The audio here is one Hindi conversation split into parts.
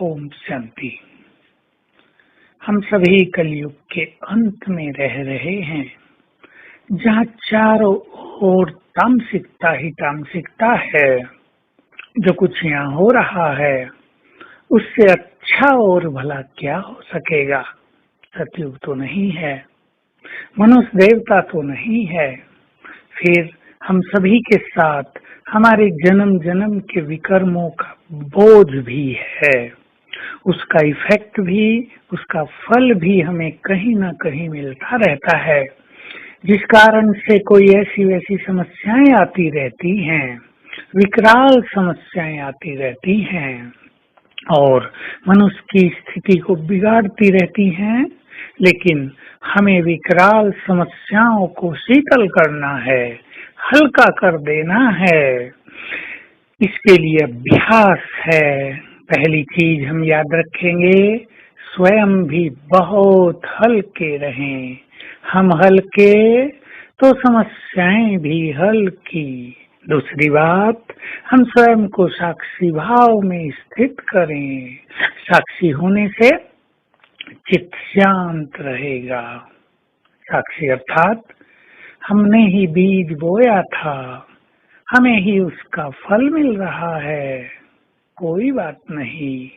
ओम शांति। हम सभी कलयुग के अंत में रह रहे हैं, जहाँ चारों ओर तामसिकता ही तामसिकता है। जो कुछ यहाँ हो रहा है उससे अच्छा और भला क्या हो सकेगा। सतयुग तो नहीं है, मनुष्य देवता तो नहीं है, फिर हम सभी के साथ हमारे जन्म जन्म के विकर्मों का बोझ भी है। उसका इफेक्ट भी, उसका फल भी हमें कहीं ना कहीं मिलता रहता है, जिस कारण से कोई ऐसी वैसी समस्याएं आती रहती हैं, विकराल समस्याएं आती रहती हैं और मनुष्य की स्थिति को बिगाड़ती रहती हैं। लेकिन हमें विकराल समस्याओं को शीतल करना है, हल्का कर देना है। इसके लिए अभ्यास है। पहली चीज हम याद रखेंगे, स्वयं भी बहुत हल्के रहें। हम हल्के तो समस्याएं भी हल्की। दूसरी बात, हम स्वयं को साक्षी भाव में स्थित करें। साक्षी होने से चित्त शांत रहेगा। साक्षी अर्थात हमने ही बीज बोया था, हमें ही उसका फल मिल रहा है। कोई बात नहीं,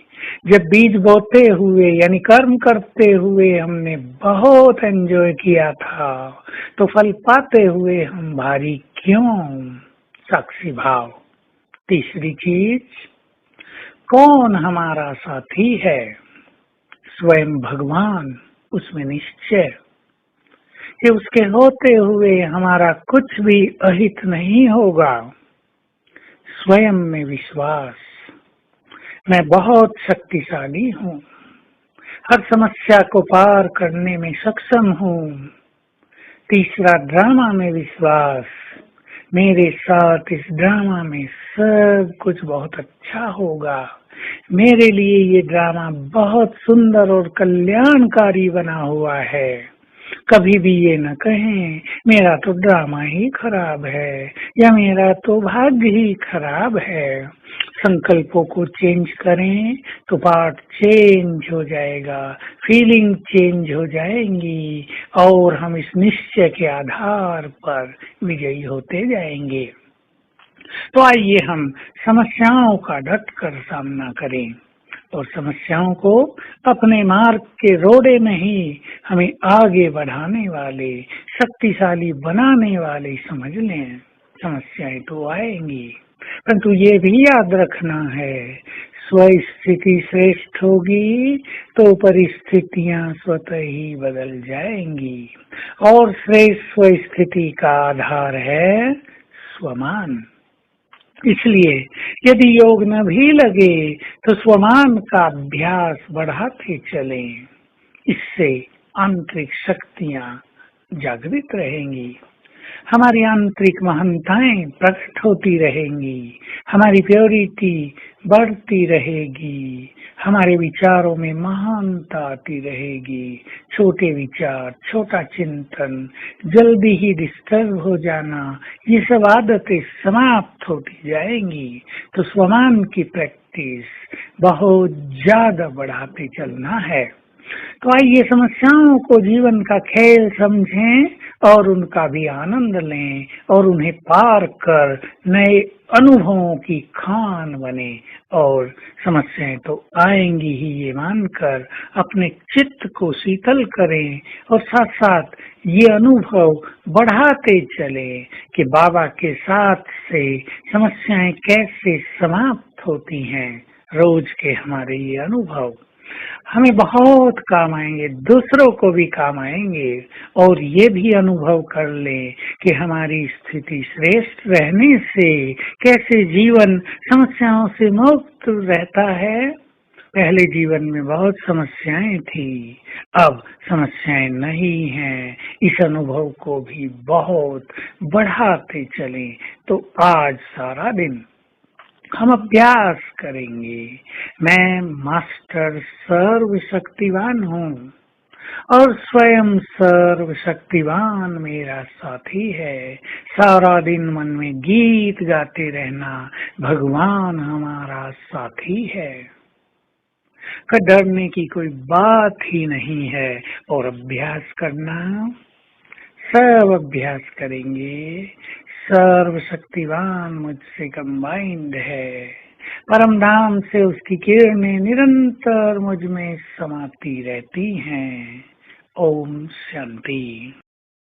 जब बीज बोते हुए यानी कर्म करते हुए हमने बहुत एंजॉय किया था, तो फल पाते हुए हम भारी क्यों। साक्षी भाव। तीसरी चीज, कौन हमारा साथी है? स्वयं भगवान। उसमें निश्चय कि उसके होते हुए हमारा कुछ भी अहित नहीं होगा। स्वयं में विश्वास, मैं बहुत शक्तिशाली हूँ, हर समस्या को पार करने में सक्षम हूँ। तीसरा, ड्रामा में विश्वास, मेरे साथ इस ड्रामा में सब कुछ बहुत अच्छा होगा। मेरे लिए ये ड्रामा बहुत सुंदर और कल्याणकारी बना हुआ है। कभी भी ये न कहें मेरा तो ड्रामा ही खराब है या मेरा तो भाग्य ही खराब है। संकल्पों को चेंज करें तो पार्ट चेंज हो जाएगा, फीलिंग चेंज हो जाएंगी और हम इस निश्चय के आधार पर विजयी होते जाएंगे। तो आइए हम समस्याओं का डटकर सामना करें और समस्याओं को अपने मार्ग के रोड़े नहीं, हमें आगे बढ़ाने वाले, शक्तिशाली बनाने वाले समझ लें। समस्याएं तो आएंगी, परंतु ये भी याद रखना है, स्वस्थिति श्रेष्ठ होगी तो परिस्थितियां स्वतः ही बदल जाएंगी और श्रेष्ठ स्वस्थिति का आधार है स्वमान। इसलिए यदि योग न भी लगे तो स्वमान का अभ्यास बढ़ाते चलें। इससे आंतरिक शक्तियां जागृत रहेंगी, हमारी आंतरिक महानताएं प्रकट होती रहेंगी, हमारी प्योरिटी बढ़ती रहेगी, हमारे विचारों में महानता आती रहेगी। छोटे विचार, छोटा चिंतन, जल्दी ही डिस्टर्ब हो जाना, ये सब आदतें समाप्त होती जाएंगी। तो स्वमान की प्रैक्टिस बहुत ज्यादा बढ़ाते चलना है। तो आइए समस्याओं को जीवन का खेल समझें और उनका भी आनंद लें और उन्हें पार कर नए अनुभवों की खान बने। और समस्याएं तो आएंगी ही ये मानकर अपने चित्त को शीतल करें और साथ साथ ये अनुभव बढ़ाते चले कि बाबा के साथ से समस्याएं कैसे समाप्त होती हैं। रोज के हमारे ये अनुभव हमें बहुत काम आएंगे, दूसरों को भी काम आएंगे और ये भी अनुभव कर लें कि हमारी स्थिति श्रेष्ठ रहने से कैसे जीवन समस्याओं से मुक्त रहता है। पहले जीवन में बहुत समस्याएं थी, अब समस्याएं नहीं हैं। इस अनुभव को भी बहुत बढ़ाते चलें। तो आज सारा दिन हम अभ्यास करेंगे, मैं मास्टर सर्वशक्तिवान हूँ और स्वयं सर्वशक्तिवान मेरा साथी है। सारा दिन मन में गीत गाते रहना, भगवान हमारा साथी है। कि डरने की कोई बात ही नहीं है। और अभ्यास करना, सब अभ्यास करेंगे। सर्वशक्तिवान मुझसे कंबाइंड है। परम धाम से उसकी किरणें निरंतर मुझ में समाती रहती हैं। ओम शांति।